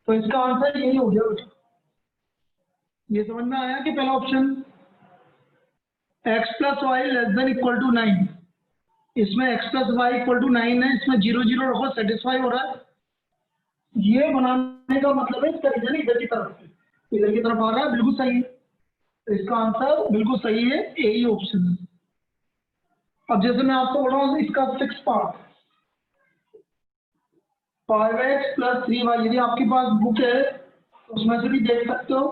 तो इसका आंसर यही हो गया बेटा। ये समझ में आया कि पहला option x plus y less than equal to 9, इसमें x plus y equal to 9 है, इसमें 0 0 रखो, सेटिस्फाई हो रहा है। ये बनाने का मतलब है इसका रीजन इधर की तरफ आ रहा है, बिल्कुल सही है। तो इसका आंसर बिल्कुल सही है, यही ऑप्शन है। अब जैसे मैं आपको बोल रहा हूँ इसका 6 पार्ट 5x प्लस 3y, यदि आपके पास बुक है तो उसमें से भी देख सकते हो।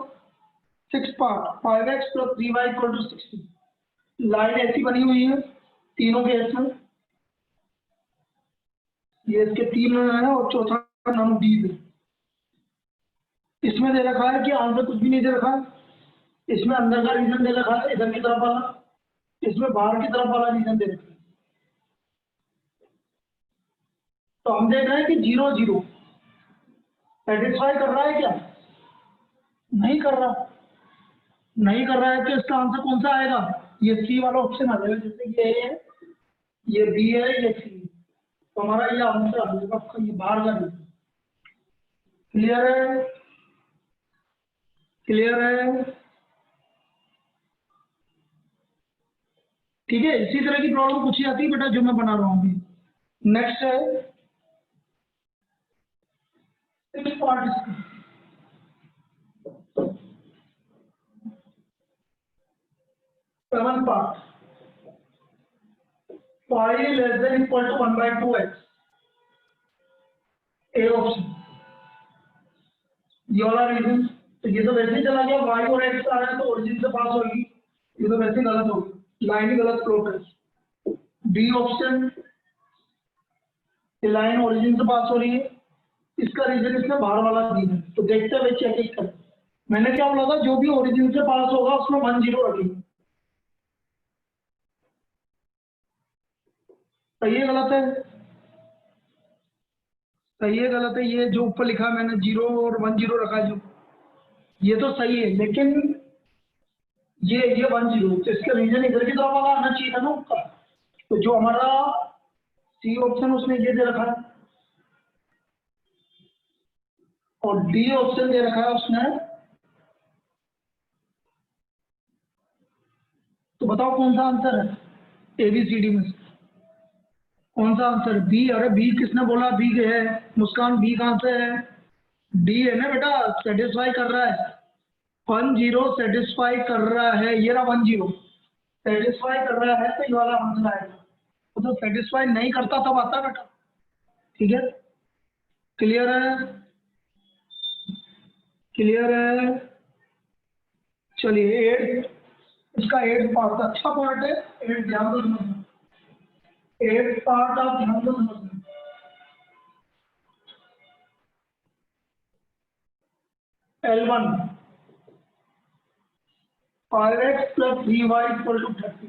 6 part 5x plus 3y equal to 60, line ऐसी बनी हुई है तीनों केस में, ये इसके 3 है और चौथा नाम डी है। इसमें दे रखा है कि आंसर कुछ भी नहीं दे रखा है, इसमें अंदर का रीजन दे रखा है इधर की तरफ वाला, इसमें बाहर की तरफ वाला रीजन दे रखा है। तो हम देख रहे हैं कि 0 0 सेटिस्फाई कर रहा है क्या? नहीं कर रहा, नहीं कर रहा है तो इसका आंसर कौन सा आएगा? ये सी वाला ऑप्शन आ जाएगा, जैसे ये ए है, ये बी है, ये सी। तो हमारा ये आंसर आ जाएगा आपका, ये बाहर का रीजन। क्लियर है? क्लियर है? ठीक है, इसी तरह की प्रॉब्लम पूछी जाती है बेटा जो मैं बना रहा हूँ अभी। नेक्स्ट है 6 part, 7 part 5 less than equal to 1/2x, A option, ये वाला रीजन। तो ये तो वैसे ही चला गया, y और x आ रहा है तो ओरिजिन से पास होगी, ये तो वैसे गलत होगी, लाइन ही गलत प्लॉट है। डी ऑप्शन, ये लाइन ओरिजिन से पास हो रही है, इसका रीजन इसमें बाहर वाला रीजन। तो देखते हुए चेक कर, मैंने क्या बोला था, जो भी ओरिजिन से पास होगा उसमें 1 0 रखेंगे। सही है गलत है? सही है गलत है? ये जो ऊपर लिखा है मैंने 0 और 1 0 रखा है जो, ये तो सही है, लेकिन ये 1 0, तो इसका रीजन इधर की तरफ वाला आना चाहिए था ना ऊपर। तो जो हमारा सी ऑप्शन उसने ये दे रखा है और डी ऑप्शन दे रखा है उसने, तो बताओ कौन सा आंसर है एबीसीडी में से? कौन सा आंसर? बी। अरे बी किसने बोला बी है? मुस्कान, बी कहां से है? डी है ना बेटा, सेटिस्फाई कर रहा है, 1 0 सेटिस्फाई कर रहा है, ये रहा 1 0 सेटिस्फाई कर रहा है, तो ये वाला आंसर आएगा। तो सेटिस्फाई नहीं करता तब आता बेटा। ठीक है, क्लियर है? क्लियर है? चलिए 8, इसका 8 पार्ट अच्छा पार्ट है, 8 ध्यान दो समझना, 8 पार्ट आप ध्यान दो समझना। L1 5x plus 3y equal to 30,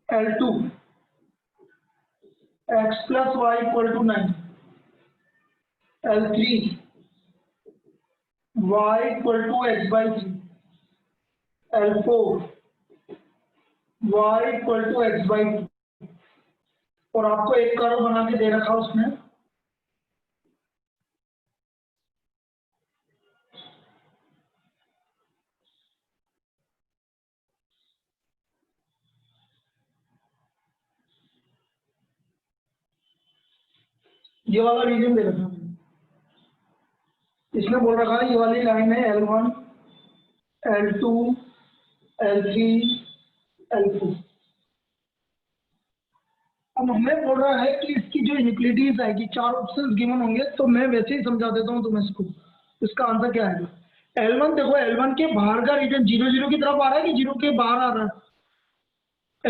L2 x plus y equal to 9, L3 y equal to x by 3, L4 y equal to x by 2, और आपको एक कर्व बना के दे रखा उसने। ये वाला रीजन दे रखा है, इसने बोल रखा है ये वाली लाइन है L1 L2 L3 L4। अब हमें बोल रहा है कि इसकी जो इनइक्वालिटीज आएगी, 4 ऑप्शंस गिवन होंगे, तो मैं वैसे ही समझा देता हूँ तुम्हें इसको। इसका आंसर क्या आएगा? L1 देखो, L1 के बाहर का रीजन 0 0 की तरफ आ रहा है कि 0 के बाहर आ रहा है?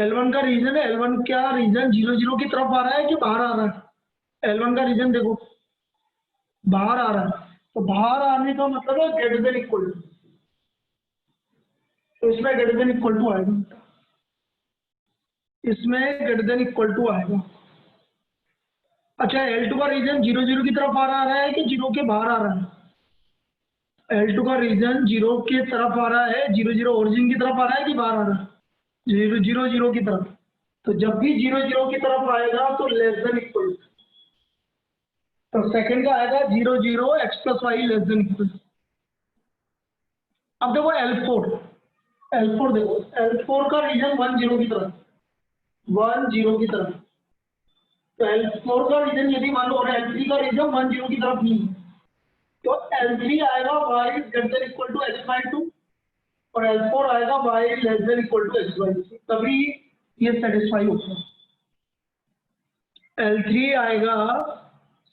L1 का रीजन है, L1 क्या रीजन 0 0 की तरफ आ रहा है कि बाहर आ रहा है? L1 का रीजन देखो बाहर आ रहा है, तो बाहर आने का मतलब है ग्रेटर देन इक्वल टू, तो इसमें ग्रेटर देन इक्वल टू आएगा, इसमें ग्रेटर देन इक्वल टू आएगा। अच्छा, L2 का रीजन 0 0 की तरफ आ रहा है कि 0 के बाहर आ रहा है? L2 का रीजन 0 की तरफ आ रहा है, 0 0 ओरिजिन की तरफ आ रहा है कि बाहर आ रहा है? 0 0 0 की तरफ। तो जब भी 0 0 की तरफ आएगा तो लेस देन इक्वल, तो सेकंड का आएगा 0 0 x plus y less than equal. अब देखो L4 देखो, L4 का रीजन 1 0 की तरफ, 1 0 की तरफ। तो L4 का रीजन यदि मान लो, और L3 का रीजन 1 0 की तरफ नहीं है, तो L3 आएगा y greater than equal to x by 2 और L4 आएगा y less than equal to x by 2, तभी ये सेटिस्फाई होगा। L3 आएगा,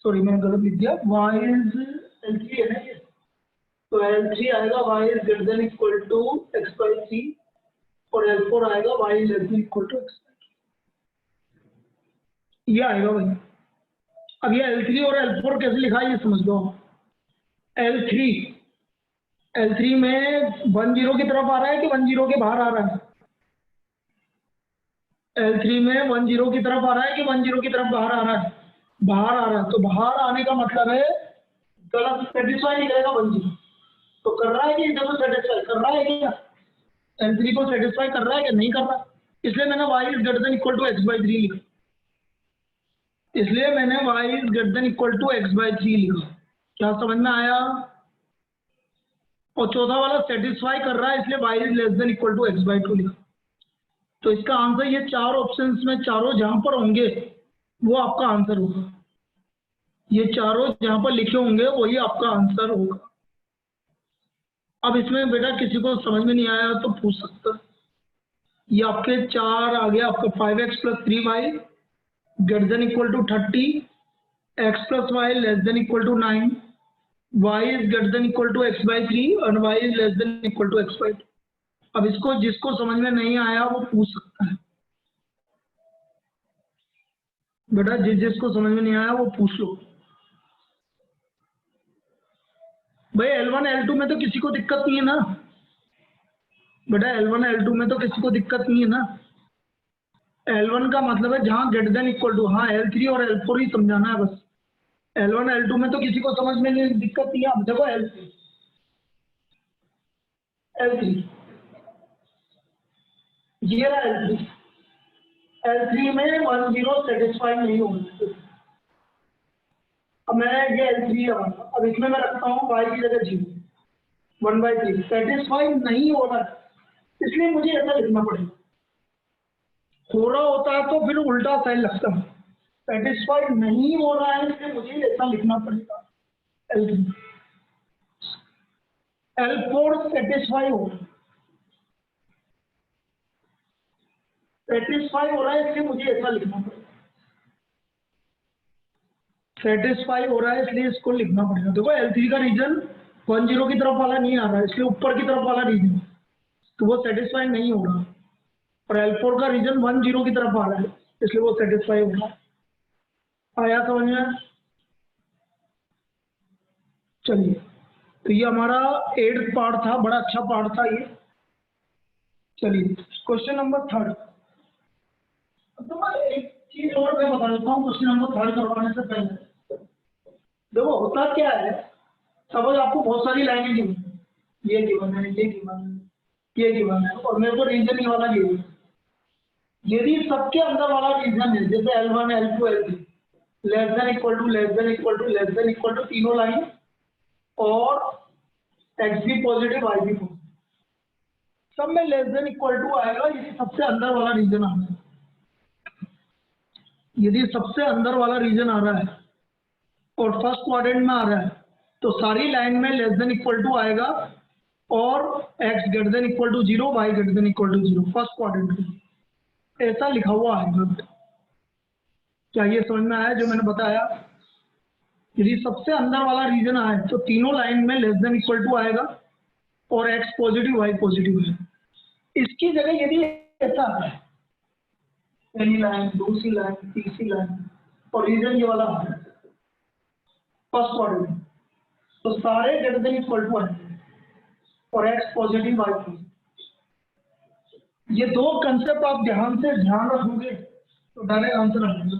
सॉरी मैंने गलत लिख दिया, y इज L3 है ना ये, तो L3 आएगा y is greater than equal to x by 3 और L4 आएगा y less than equal to x। ये आएगा भाई। अब ये L3 और L4 कैसे लिखा है ये समझ लो। L3 में 1 0 की तरफ आ रहा है कि 1 0 के बाहर आ रहा है? L3 में 1 0 की तरफ आ रहा है कि 1 0 की तरफ बाहर आ रहा है? बाहर आ रहा है। तो बाहर आने का मतलब है गलत, सेटिस्फाई निकलेगा 1 0। तो कर रहा है कि इधर को सेटिस्फाई कर रहा है क्या? L3 को सेटिस्फाई कर रहा है कि नहीं कर रहा? इसलिए मैंने y is greater than equal to x by 3 लिखा। इसलिए मैंने y is greater than equal to x by 3 लिखा। क्या समझ में आया? और चौथा वाला सेटिस्फाई कर रहा है, इसलिए y is less than equal to x by 2 लिखा। तो इसका आंसर, ये चार ऑप्शंस में चारों जहां पर होंगे वो आपका आंसर होगा। ये चारों जहां पर लिखे होंगे वही आपका आंसर होगा। अब इसमें बेटा किसी को समझ में नहीं आया तो पूछ सकता है। ये आपके चार आ गया आपका 5x plus 3y greater than equal to 30, x plus y less than equal to 9, y is greater than equal to x by 3 और y is less than equal to x by 2। अब इसको जिसको समझ में नहीं आया वो पूछ सकता है बेटा, जिसको समझ में नहीं आया वो पूछ लो। भाई L1 L2 में तो किसी को दिक्कत नहीं है ना बेटा, L1 L2 में तो किसी को दिक्कत नहीं है ना। L1 का मतलब है जहां ग्रेटर देन इक्वल टू, हाँ L3 और L4 ही समझाना है बस। L1 L2 में तो किसी को समझ में नहीं दिक्कत नहीं है। अब देखो L3 ये रहा L3 में 1 0 सेटिस्फाई नहीं होगा। अब मैं ये L3 है, अब इसमें मैं रखता हूँ y की जगह 0 1 बाई 3, सेटिस्फाई नहीं हो रहा, इसलिए मुझे ऐसा लिखना पड़ेगा। हो रहा होता है तो फिर उल्टा साइन लगता है, सेटिस्फाई नहीं हो रहा है इसलिए मुझे ऐसा लिखना पड़ेगा L3। L4 सेटिस्फाई हो रहा है, सेटिस्फाई हो रहा है इसलिए मुझे ऐसा लिखना पड़ेगा, सेटिस्फाई हो रहा है इसलिए इसको लिखना पड़ेगा। देखो L3 का रीजन 1 0 की तरफ वाला नहीं आ रहा है, इसलिए ऊपर की तरफ वाला रीजन, तो वो सेटिस्फाई नहीं हो रहा। और L4 का रीजन 1 0 की तरफ आ रहा है, इसलिए वो सेटिस्फाई हो रहा। आया समझ में? चलिए, तो ये हमारा 8th पार्ट था, बड़ा अच्छा पार्ट था ये। चलिए क्वेश्चन नंबर 3। तो मैं एक चीज और मैं बता देता हूँ क्वेश्चन नंबर 3 करवाने से पहले। देखो होता क्या है, सपोज आपको बहुत सारी लाइनें दी हुई, ये गिवन है, ये गिवन है, ये गिवन है, और मेरे को रीजन ये वाला गिवन है। यदि सबके अंदर वाला रीजन है, जैसे L1 L2 L3 less than equal to less than equal to less than equal to, तीनों लाइन और x भी पॉजिटिव y भी पॉजिटिव, सब में लेस देन इक्वल टू आएगा यदि सबसे अंदर वाला रीजन आ रहा है। यदि सबसे अंदर वाला रीजन आ रहा है और फर्स्ट क्वाड्रेंट में आ रहा है तो सारी लाइन में लेस देन इक्वल टू आएगा और x greater than equal to 0, y greater than equal to 0 first quadrant में ऐसा लिखा हुआ आएगा। क्या ये समझ में आया जो मैंने बताया? यदि सबसे अंदर वाला रीजन आए तो तीनों लाइन में लेस देन इक्वल टू आएगा और x पॉजिटिव y पॉजिटिव है। इसकी जगह यदि ऐसा है, पहली लाइन, दूसरी लाइन, तीसरी लाइन और रीजन ये वाला है फर्स्ट क्वाड्रेंट, तो सारे ग्रेटर देन इक्वल टू आएंगे और x पॉजिटिव y पॉजिटिव। ये दो कंसेप्ट आप ध्यान से ध्यान रखोगे तो डायरेक्ट आंसर आ जाएगा।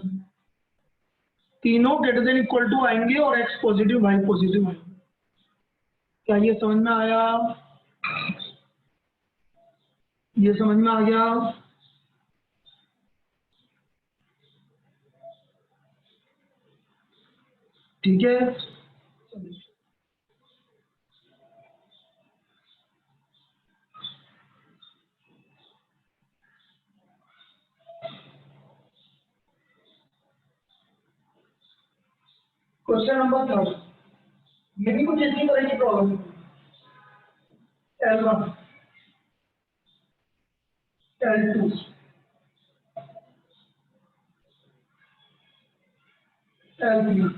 तीनों ग्रेटर देन इक्वल टू आएंगे और x पॉजिटिव y पॉजिटिव आएंगे। क्या ये समझ में आया? ये समझ में आ गया? ठीक है। क्वेश्चन नंबर 3, ये भी कुछ इसी तरह की प्रॉब्लम है। L1, L2, L3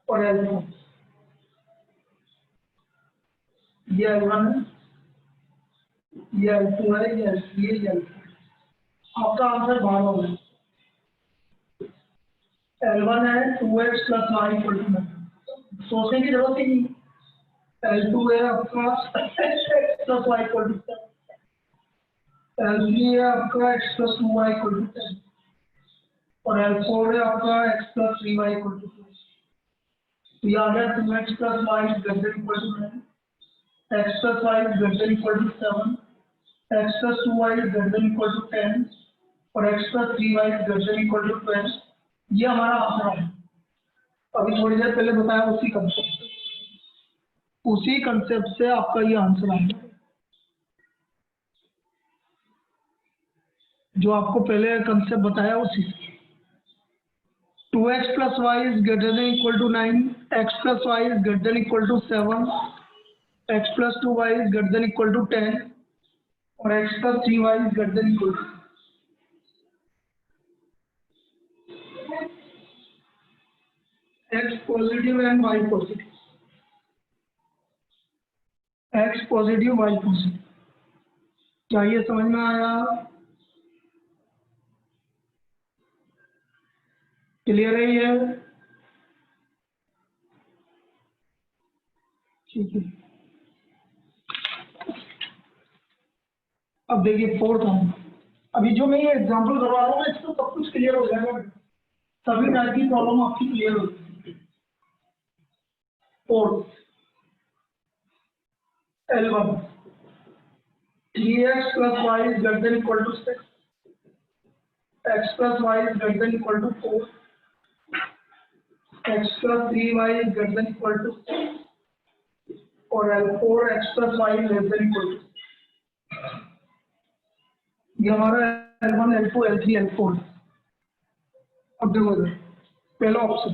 और L4। ये L1 है, ये L2 है, ये L3 है, ये L4। आपका आंसर बाहर होगा। L1 है 2x + y = 9। सोचने की जरूरत ही नहीं। L2 है आपका x + y = 7। L3 है आपका x + 2y = 10 और L4 है आपका x + 3y = 2। तो ये आ गया 2x + y > 9, x + y > 7, x + 2y > 10 और x + 3y > 12। ये हमारा आंसर है। अभी थोड़ी देर पहले बताया उसी कंसेप्ट से आपका ये आंसर आएगा, जो आपको पहले कंसेप्ट बताया उसी से। 2x + y > 9, x + y > 7, x + 2y > 10 और x + 3y > 2। x positive and y positive, x positive y positive. क्या ये समझ में आया? क्लियर है ये? ठीक है। अब देखिए 4th आना। अभी जो मैं ये एग्जांपल करवा रहा हूँ ना, इसको सब कुछ क्लियर हो जाएगा। सभी टाइप की प्रॉब्लम आपकी क्लियर हो जाएगी। 4th L1, 3x + y > 6, x + y > 4, x + 3y > 6 और L4 x + y <= 6। ये हमारा L1, L2, L3, L4। अब देखो पहला ऑप्शन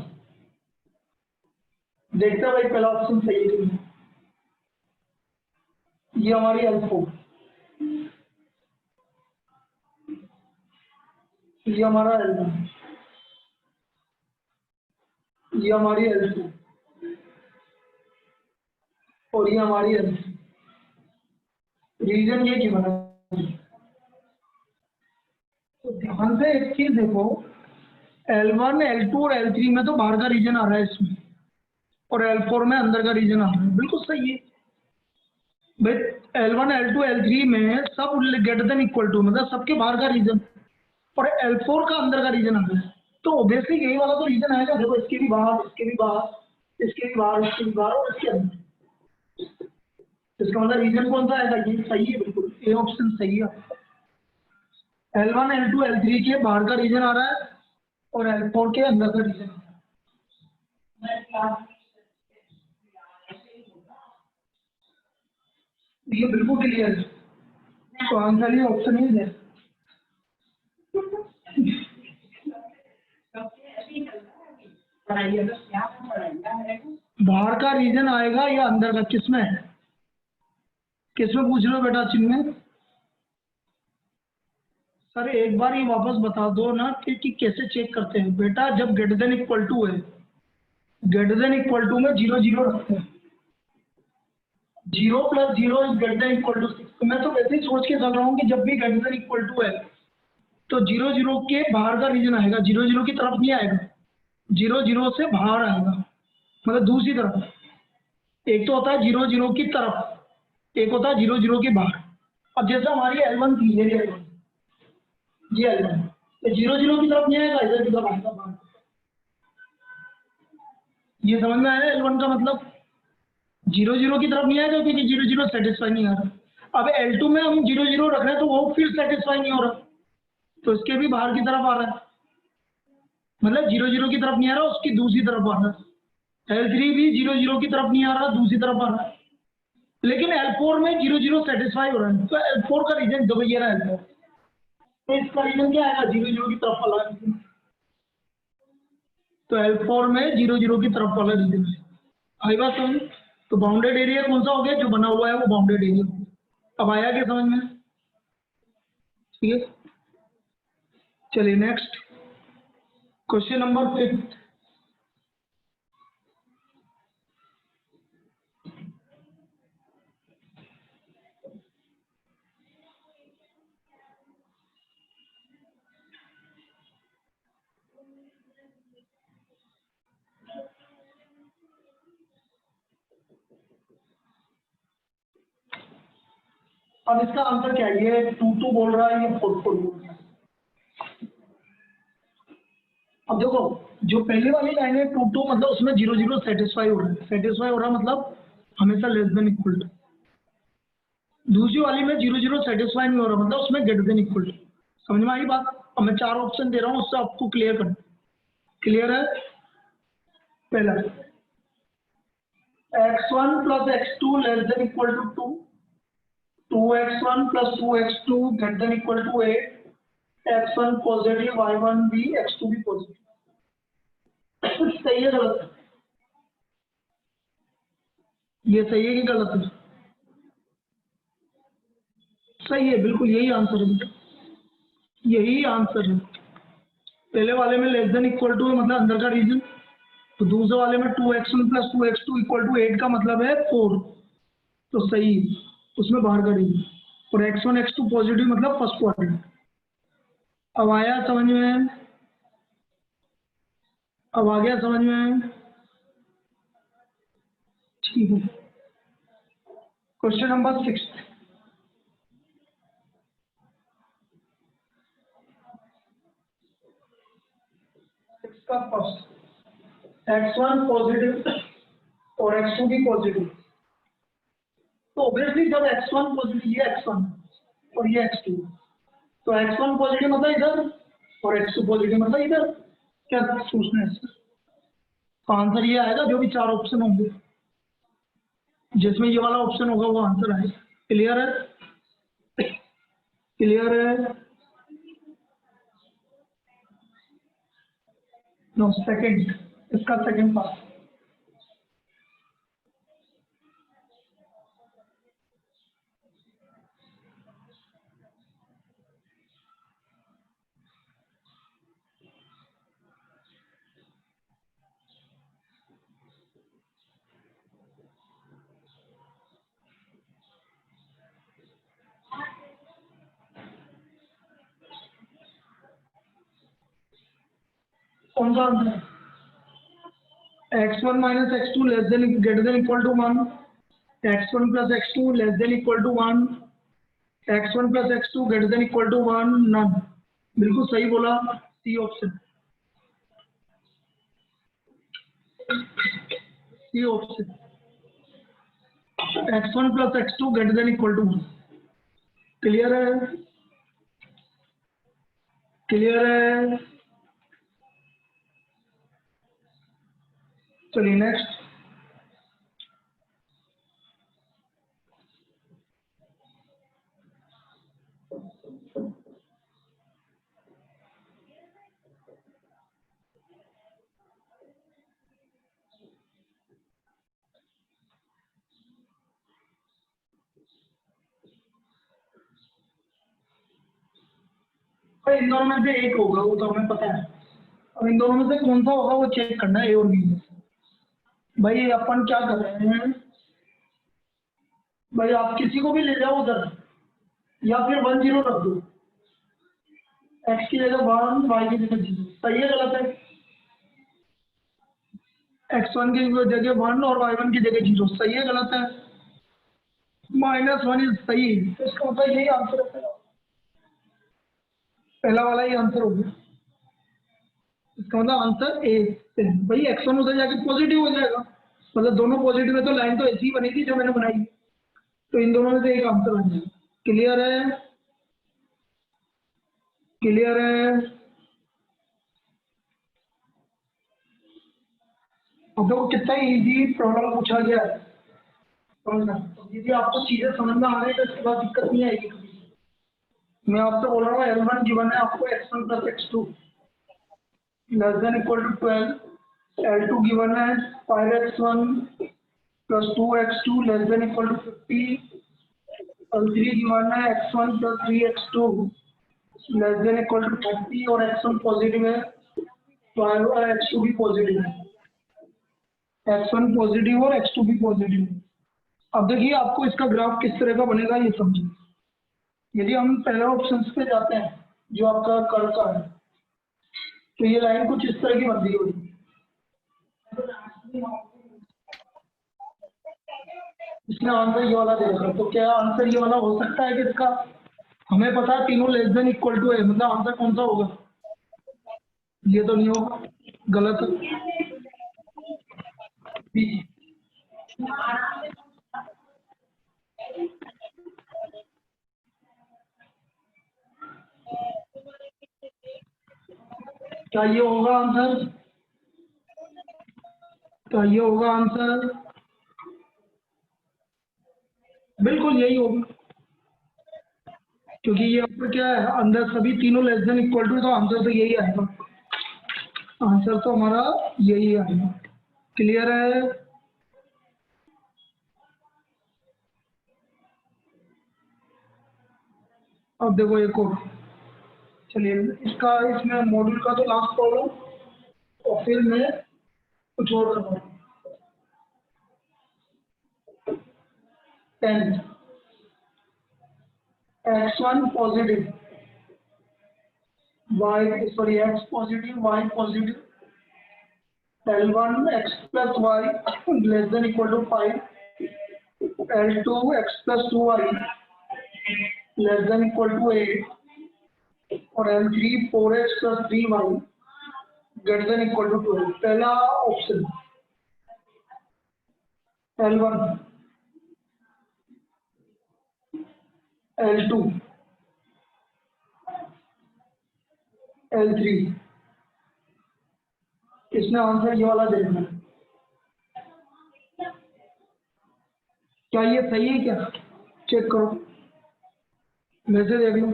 देखते हैं भाई, पहला ऑप्शन सही है कि नहीं। ये हमारी L4, ये हमारा L1, ये हमारी L2 और ये हमारी L3। रीजन ये क्यों बना? तो ध्यान से एक चीज देखो, L1, L2 और L3 में तो बाहर का रीजन आ रहा है इसमें, और L4 में अंदर का रीजन आ रहा है। बिल्कुल सही है भाई। L1, L2, L3 में सब > मतलब सबके बाहर का रीजन, और L4 का अंदर का रीजन आ रहा है। तो ऑब्वियसली यही वाला तो रीजन आएगा। देखो इसके भी बाहर, इसके भी बाहर, इसके भी बाहर, इसके भी बाहर और इसके अंदर। इसका मतलब रीजन कौन सा आएगा? ये सही है, बिल्कुल ए ऑप्शन सही है। L1, L2, L3 के बाहर का रीजन आ रहा है और L4 के अंदर का रीजन आ रहा है। ये बिल्कुल क्लियर है, तो आंसर ये ऑप्शन ही है। बाहर का रीजन आएगा या अंदर का? किसमें किसमें पूछ रहे हो बेटा? चिन्ह में? सर एक बार ये वापस बता दो ना कि कैसे चेक करते हैं बेटा। जब > है, > में 0 0 रखते हैं। 0 + 0 > 6। तो मैं तो वैसे ही सोच के चल रहा हूँ कि जब भी > है तो 0 0 के बाहर का रीजन आएगा, 0 0 की तरफ नहीं आएगा, 0 0 से बाहर आएगा, मतलब दूसरी तरफ। एक तो होता है 0 0 की तरफ, एक होता है 0 0 के बाहर। अब जैसे हमारी L1 थी, ये L1, ये L1, तो 0 0 की तरफ नहीं आएगा, इधर की तरफ आएगा बाहर। ये समझ में आया L1 का मतलब? 0 0 की तरफ नहीं आएगा क्योंकि 0 0 सेटिस्फाई नहीं आ रहा। अब L2 में हम 0 0 रख रहे हैं तो वो फिर सेटिस्फाई नहीं हो रहा, तो इसके भी बाहर की तरफ आ रहा है। मतलब 0 0 की तरफ नहीं आ रहा, उसकी दूसरी तरफ आ रहा है। L3 भी 0 0 की तरफ नहीं आ रहा, दूसरी तरफ आ रहा है। लेकिन L4 में 0 0 सेटिस्फाई हो रहा है, तो L4 का रीजन दो ये रहा है। तो इसका रीजन क्या आएगा? 0 0 की तरफ वाला रीजन। तो L4 में 0 0 की तरफ वाला रीजन है। आई बात समझ? तो बाउंडेड एरिया कौन सा हो गया? जो बना हुआ है वो बाउंडेड एरिया। अब आया क्या समझ में? ठीक है, चलिए नेक्स्ट क्वेश्चन नंबर 5। अब इसका आंसर क्या है? ये 2 2 बोल रहा है, ये 4 4 बोल रहा है। अब देखो, जो पहले वाली लाइन है 2 2, मतलब उसमें 0 0 सेटिस्फाई हो रहा है। सेटिस्फाई हो रहा है मतलब हमेशा लेस देन इक्वल टू। दूसरी वाली में 0 0 सेटिस्फाई नहीं हो रहा, मतलब उसमें ग्रेटर देन इक्वल टू। समझ में आई बात? अब मैं 4 ऑप्शन दे रहा हूँ, उससे आपको क्लियर कर। क्लियर है? पहला, x1 plus x2 less than equal to 2, 2x1 plus 2x2 greater than equal to 8, x1 positive, y1 भी, x2 भी पॉजिटिव। सही है गलत है? ये सही है कि गलत है? सही है, बिल्कुल यही आंसर है बेटा, यही आंसर है। पहले वाले में लेस देन इक्वल टू है, मतलब अंदर का रीजन। तो दूसरे वाले में 2x1 plus 2x2 equal to 8 का मतलब है 4। तो सही है, उसमें बाहर का रीजन। और x1 x2 पॉजिटिव मतलब फर्स्ट क्वाड्रेंट। अब आया समझ में? अब आ गया समझ में? ठीक है, क्वेश्चन नंबर 6। का फर्स्ट, x1 पॉजिटिव और x2 भी पॉजिटिव। तो ऑब्वियसली जब x1 पॉजिटिव, ये x1 और ये x2, तो x1 पॉजिटिव मतलब इधर और x2 पॉजिटिव मतलब इधर। क्या सोचना है इसका? तो आंसर ये आएगा, जो भी 4 ऑप्शन होंगे जिसमें ये वाला ऑप्शन होगा वो आंसर आएगा। क्लियर है? क्लियर है? नो, सेकंड, इसका सेकंड पार्ट। कौन सा आंसर है? x1 minus x2 less than greater than equal to 1, x1 plus x2 less than equal to 1, x1 plus x2 greater than equal to 1, none. बिल्कुल सही बोला, C option. C option, x1 plus x2 greater than equal to 1। Clear है? Clear है? चलिए next. भाई इन दोनों में से एक होगा, वो तो हमें पता है। अब इन दोनों में से कौन सा होगा वो चेक करना है, ए और बी में। भाई अपन क्या कर रहे हैं? भाई आप किसी को भी ले जाओ उधर, या फिर 1 0 रख दो। एक्स की जगह 1, वाई की जगह 0। सही है गलत है? x1 की जगह 1 और y1 की जगह 0। सही है गलत है? -1 इज सही। तो इसका मतलब यही आंसर है, पहला वाला ही आंसर हो गया। इसका मतलब आंसर ए। भाई x1 उधर जाके पॉजिटिव हो जाएगा, मतलब दोनों पॉजिटिव है, तो लाइन तो ऐसी ही बनेगी जो मैंने बनाई। तो इन दोनों में से एक आंसर बन जाएगा। क्लियर है? क्लियर है? अब देखो कितना इजी प्रॉब्लम पूछा गया है, समझना। यदि आपको चीजें समझ में आ रही है तो इसके बाद दिक्कत नहीं आएगी कभी। मैं आपसे बोल रहा हूँ L1 गिवन है आपको x1 plus x2 less than equal to 12, L2 given है 5x1 plus 2x2 less than equal to 50, L3 given है x1 plus 3x2 less than equal to 30 और x1 पॉजिटिव है तो x2 भी पॉजिटिव है, x1 positive और x2 भी positive है। अब देखिए आपको इसका ग्राफ किस तरह का बनेगा ये समझिए। यदि हम पहले ऑप्शन पे जाते हैं जो आपका कर्व का है तो ये लाइन कुछ इस तरह की बनती होगी। इसमें आंसर ये वाला दे रखा, तो क्या आंसर ये वाला हो सकता है कि इसका हमें पता है तीनों लेस देन इक्वल टू है, मतलब आंसर कौन सा होगा? ये तो नहीं होगा, गलत। क्या ये होगा आंसर? क्या ये होगा आंसर? बिल्कुल यही होगा, क्योंकि ये आपका क्या है अंदर सभी तीनों लेस देन इक्वल टू, तो आंसर तो यही आएगा, आंसर तो हमारा यही आएगा। क्लियर है? अब देखो एक और, चलिए इसका इसमें मॉड्यूल का तो लास्ट प्रॉब्लम और फिर मैं कुछ और करवाऊँ। 10 x1 positive y sorry x positive y positive L1 x plus y less than equal to 5, L2 x plus 2y less than equal to 8 और L3 4x plus 3y greater than equal to 12। पहला option L1 L2 L3, इसमें answer ये वाला देखना है। क्या ये सही है? क्या चेक करो, वैसे देख लो,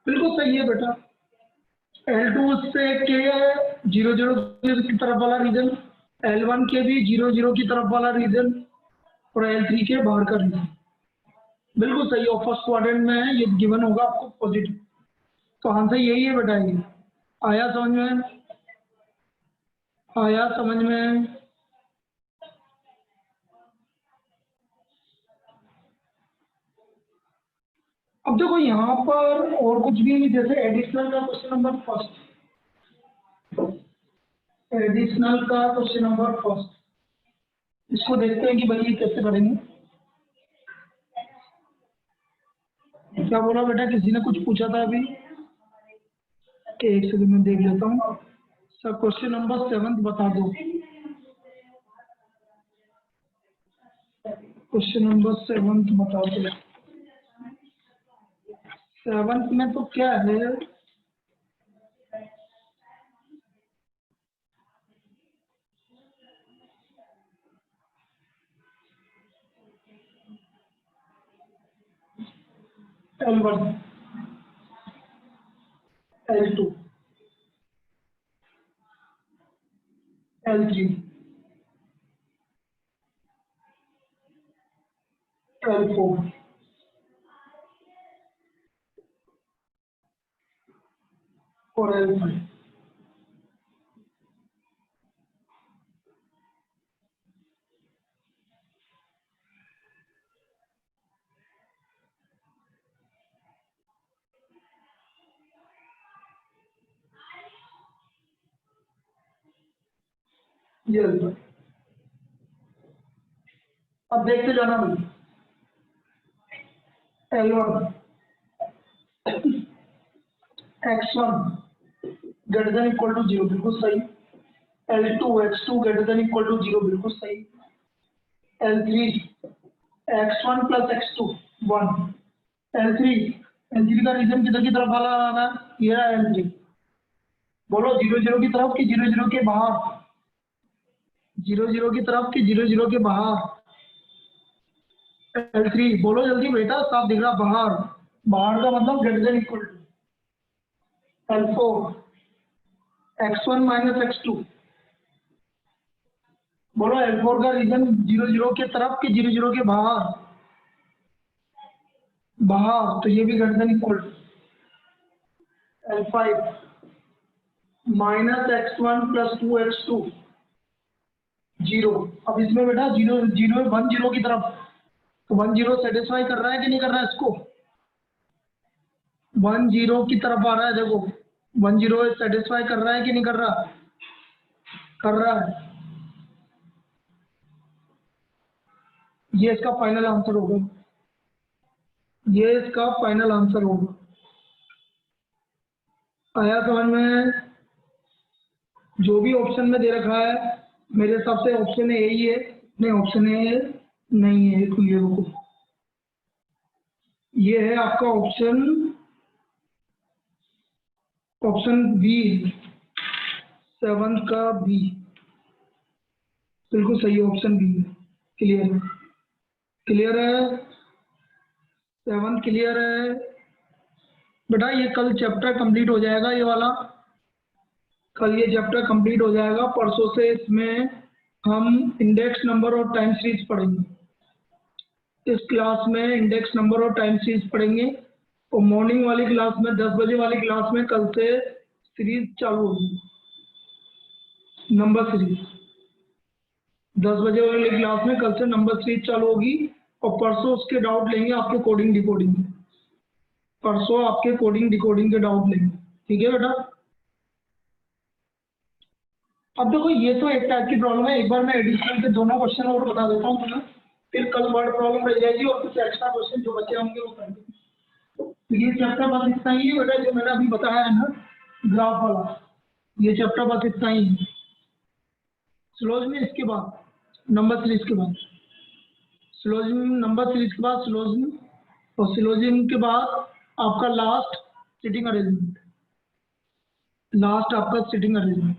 बिल्कुल सही है बेटा। L2 से के 0 0 की तरफ वाला रीजन, L1 के भी 0 0 की तरफ वाला रीजन और L3 के बाहर का रीजन, बिल्कुल सही। और फर्स्ट क्वाड्रेंट में है, ये गिवन होगा आपको पॉजिटिव, तो आंसर यही है बेटा। ये आया समझ में? आया समझ में? अब देखो यहाँ पर और कुछ भी नहीं, जैसे एडिशनल का क्वेश्चन नंबर फर्स्ट, एडिशनल का क्वेश्चन नंबर फर्स्ट, इसको देखते हैं कि भाई ये कैसे करेंगे। क्या बोला बेटा? किसी ने कुछ पूछा था अभी? एक सेकंड में देख लेता हूँ सर। क्वेश्चन नंबर 7 बता दो। क्वेश्चन नंबर 7 बता दो। 7 में तो क्या है, L1 L2 L3 L4 और L5। ये L5। अब देखते जाना भाई। L1 x1 greater than equal to 0, बिल्कुल सही। L2 x2 greater than equal to 0, बिल्कुल सही। L3 x1 plus x2 1, L3 L3 का रीजन किधर की तरफ वाला आना है? ये रहा L3। बोलो 0 0 की तरफ कि 0 0 के बाहर? जीरो जीरो की तरफ कि जीरो जीरो के बाहर? L3 बोलो जल्दी बेटा, साफ दिख रहा बाहर। बाहर का मतलब greater than equal to L4 x1 minus x2। बोलो L4 का रीजन जीरो जीरो के तरफ कि जीरो जीरो के बाहर? बाहर, तो ये भी greater than equal to L5 minus x1 plus 2x2 zero. अब इसमें बेटा जीरो जीरो वन जीरो की तरफ, तो वन जीरो सेटिस्फाई कर रहा है कि नहीं कर रहा है इसको? वन जीरो की तरफ आ रहा है, देखो वन जीरो सेटिस्फाई कर रहा है कि नहीं कर रहा? कर रहा है। ये इसका फाइनल आंसर होगा, ये इसका फाइनल आंसर होगा। आया समझ में? जो भी ऑप्शन में दे रखा है मेरे हिसाब से ऑप्शन ए ही है। नहीं, ऑप्शन ए नहीं है, तो ये रुको, ये है आपका ऑप्शन, ऑप्शन बी, 7 का बी। बिल्कुल सही है, ऑप्शन बी है। क्लियर है? क्लियर है? 7 क्लियर है बेटा। ये कल चैप्टर कंप्लीट हो जाएगा, ये वाला कल ये चैप्टर कंप्लीट हो जाएगा। परसों से इसमें हम इंडेक्स नंबर और टाइम सीरीज पढ़ेंगे। इस क्लास में इंडेक्स नंबर और टाइम सीरीज पढ़ेंगे, और मॉर्निंग वाली क्लास में 10 बजे वाली क्लास में कल से सीरीज चालू होगी, नंबर सीरीज। 10 बजे वाली क्लास में कल से नंबर सीरीज चालू होगी, और परसों उसके डाउट लेंगे आपके कोडिंग डिकोडिंग के। परसों आपके कोडिंग डिकोडिंग के डाउट लेंगे, ठीक है बेटा? अब देखो, ये तो एक टाइप की प्रॉब्लम है। एक बार मैं एडिशनल के दोनों क्वेश्चन और बता देता हूँ तुम्हें, फिर कल वर्ड प्रॉब्लम रह जाएगी और कुछ एक्स्ट्रा क्वेश्चन जो बचे होंगे वो करेंगे। तो ये चैप्टर बस इतना ही है बेटा, जो मैंने अभी बताया है ना ग्राफ वाला, ये चैप्टर बस इतना ही है। सिलोजिज्म इसके बाद नंबर सीरीज के बाद, सिलोजिज्म नंबर सीरीज के बाद सिलोजिज्म, और सिलोजिज्म के बाद आपका लास्ट सिटिंग अरेंजमेंट, लास्ट आपका सिटिंग अरेंजमेंट।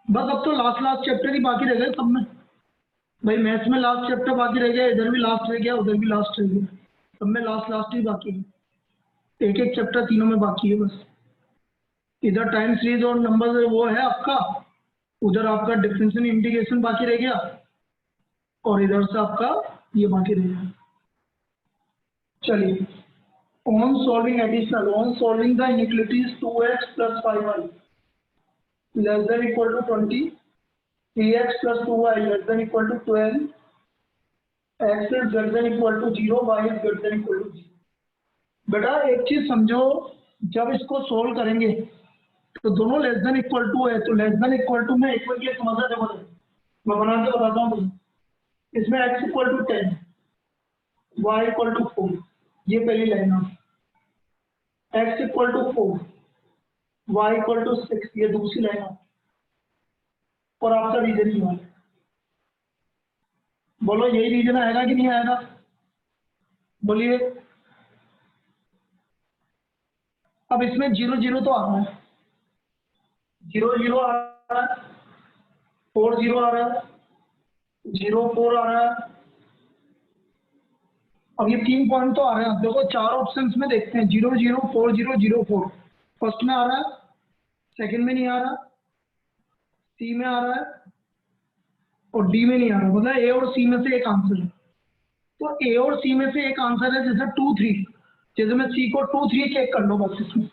बस अब तो लास्ट लास्ट चैप्टर ही बाकी रह गए सब में। भाई मैथ्स में लास्ट चैप्टर बाकी रह गया, इधर भी लास्ट रह गया, उधर भी लास्ट रह गया, सब में लास्ट लास्ट ही बाकी है। एक एक चैप्टर तीनों में बाकी है बस। इधर टाइम सीरीज और नंबर वो है आपका, उधर आपका डिफरेंशियल इंटीग्रेशन बाकी रह गया, और इधर से आपका ये बाकी रह गया। चलिए, on solving additional, on solving the inequalities 2x plus 5y less than equal to 20, 3x plus 2y less than equal to 12, x is greater than equal to 0, y is greater than equal to 0। बेटा एक चीज समझो, जब इसको solve करेंगे तो दोनों less than equal to है, तो लेस देन इक्वल टू में इक्वल की समझा देखो, मैं बना के बताता हूँ। इसमें x equal to 10, y equal to 4, ये पहली लाइन है। x equal to 4, y equal to 6, ये दूसरी लाइन है। और आपका रीजन ही है। बोलो यही रीजन आएगा कि नहीं आएगा? बोलिए। अब इसमें जीरो जीरो तो आ रहा है, जीरो जीरो आ रहा है, 4 जीरो आ रहा है, 0 4 आ रहा है। अब ये 3 पॉइंट तो आ रहे हैं। देखो चार ऑप्शंस में देखते हैं, 0 0 4 0 0 4। फर्स्ट में आ रहा है, सेकंड में नहीं आ रहा, सी में आ रहा है, और डी में नहीं आ रहा। मतलब ए और सी में से एक आंसर है। तो ए और सी में से एक आंसर है, जैसे 2 3, जैसे मैं सी को 2 3 चेक कर लो बस। इसमें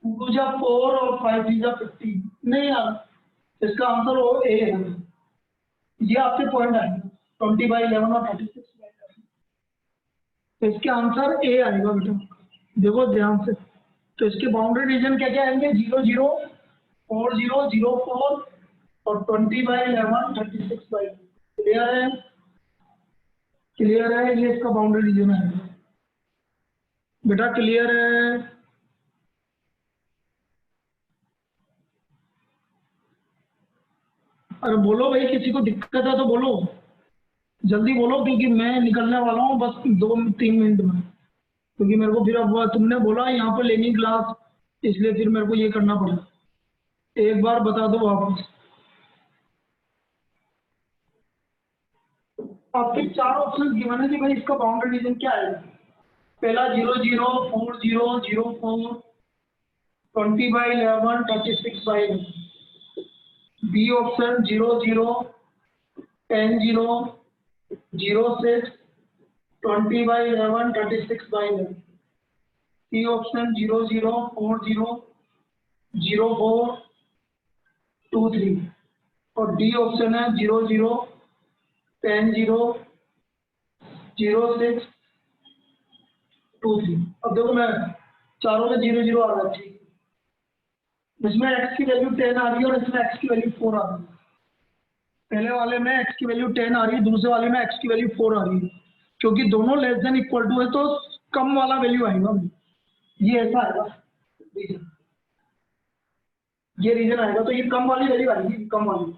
2 जा 4 और 5 3 जा 15 नहीं आ रहा, इसका आंसर हो ए है। ये आपके पॉइंट आएंगे 20/11 और 36। तो इसके आंसर ए आएगा बेटा, देखो ध्यान से। तो इसके बाउंड्री रीजन क्या क्या आएंगे? 0 0 4 0 0 4 और 20/11 36/11। क्लियर है? क्लियर है? ये इसका बाउंड्री रीजन आएगा बेटा। क्लियर है? अरे बोलो भाई, किसी को दिक्कत है तो बोलो, जल्दी बोलो, क्योंकि मैं निकलने वाला हूँ बस 2 3 मिनट में। क्योंकि मेरे को फिर अब तुमने बोला यहाँ पर लेनी क्लास, इसलिए फिर मेरे को ये करना पड़ा। एक बार बता दो वापस। आपके चार ऑप्शन गिवन है कि भाई इसका बाउंड्री रीजन क्या है। पहला 0 0 4 0 0 4 20/11 36/11। B option 0 0 10 0 0 6 20/11 36/11। C option 0 0 4 0 0 4 2 3। और डी ऑप्शन है 0 0 10 0 0 6 2 3। अब देखो मैं चारों में 0 0 आ रहा है, ठीक। इसमें x की वैल्यू 10 आ रही है और इसमें x की वैल्यू 4 आ रही है। पहले वाले में x की वैल्यू 10 आ रही है, दूसरे वाले में x की वैल्यू 4 आ रही है। क्योंकि दोनों लेस देन इक्वल टू है तो कम वाला वैल्यू आएगा। ये ऐसा आएगा रीजन, ये रीजन आएगा तो ये कम वाली वैल्यू आएगी, कम वाली।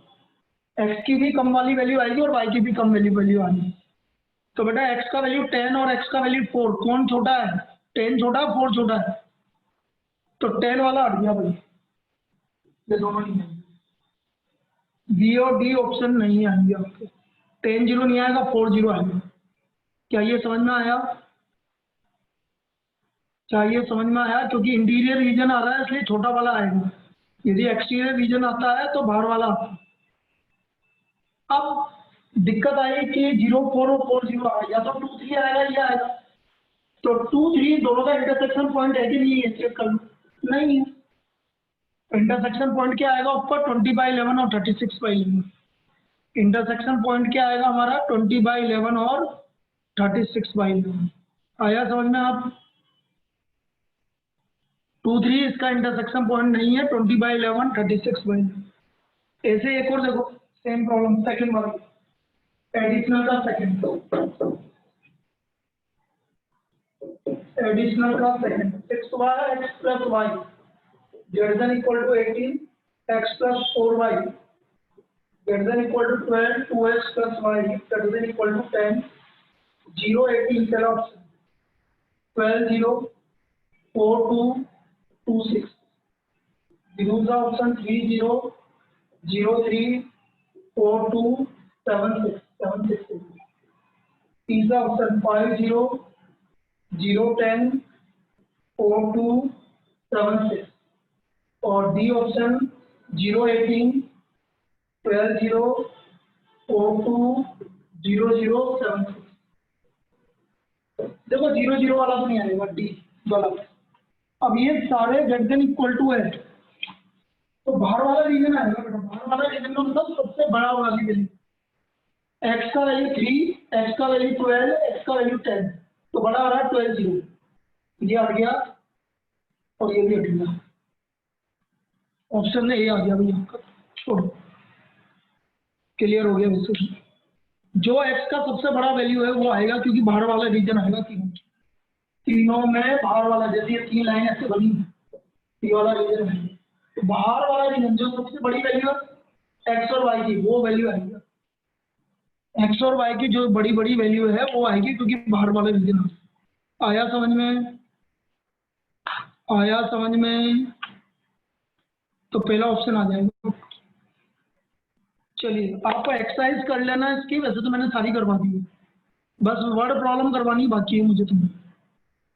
x की भी कम वाली वैल्यू आएगी और y की भी कम वैल्यू आएगी। तो बेटा x का वैल्यू 10 और x का वैल्यू 4, कौन छोटा है? 10 छोटा है, 4 छोटा है? तो 10 वाला हट गया भाई, ये दोनों नहीं है। बी और डी ऑप्शन नहीं आएंगे आपके। 10 0 नहीं आएगा, 4 0 आएगा। क्या ये समझ में आया? क्या ये समझ में आया? क्योंकि इंटीरियर रीजन आ रहा है इसलिए छोटा वाला आएगा। यदि एक्सटीरियर रीजन आता है तो बाहर वाला आता है। अब दिक्कत आई कि 0 4 और 4 0 आ गया, तो 2 3 आएगा, ये आएगा। तो 2 3 दोनों का इंटरसेक्शन पॉइंट है कि नहीं है, चेक कर लो। नहीं है। इंटरसेक्शन पॉइंट क्या आएगा ऊपर? 20/11 और 36/11। इंटरसेक्शन पॉइंट क्या आएगा हमारा? 20/11 और 36/11। आया समझ में आप? 2 3 इसका इंटरसेक्शन पॉइंट नहीं है, 20/11 36/11। ऐसे एक और देखो, सेम प्रॉब्लम सेकंड वाला, एडिशनल का सेकंड, एडिशनल का second. 6y x + y greater than equal to 18, x + 4y greater than equal to 12, 2x + y greater than equal to 10, 0 18 पहला ऑप्शन, 12 0 4 2 2 6। दूसरा ऑप्शन 3 0 0 3 4 2 7 6 7 6। तीसरा ऑप्शन 5 0 0 10 4 2 7 6। और डी ऑप्शन 0 18 12 0 4 2 0 0 7 6। देखो 0 0 वाला तो नहीं आएगा, डी वाला। अब ये सारे ग्रेटर देन इक्वल टू है तो बाहर वाला रीजन आएगा बेटा। बाहर वाला रीजन का मतलब सबसे बड़ा वाला रीजन। x का वैल्यू 3, x का वैल्यू 12, x का वैल्यू 10, तो बड़ा आ रहा है 12 0। ये हट गया और ये भी हट गया। ऑप्शन में ये आ गया भैया आपका, छोड़ो। क्लियर हो गया वैसे। जो x का सबसे बड़ा वैल्यू है वो आएगा, क्योंकि बाहर वाला रीजन आएगा तीनों में बाहर वाला। जैसे ये 3 लाइन ऐसे बनी, ये वाला रीजन है, तो बाहर वाला रीजन जो सबसे बड़ी वैल्यू है x और y की, वो वैल्यू आएगी। एक्स और वाई की जो बड़ी बड़ी वैल्यू है वो आएगी, क्योंकि बाहर वाला रीजन। आया समझ में? आया समझ में? तो पहला ऑप्शन आ जाएगा। चलिए आपको एक्सरसाइज कर लेना इसकी, वैसे तो मैंने सारी करवा दी है, बस वर्ड प्रॉब्लम करवानी बाकी है मुझे तुम्हें।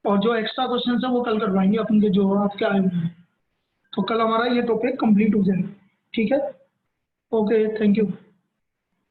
और जो एक्स्ट्रा क्वेश्चन है वो कल करवाएंगे अपन के, जो आपके आए हुए हैं। तो कल हमारा ये टॉपिक कंप्लीट हो जाएगा। ठीक है, ओके, थैंक यू।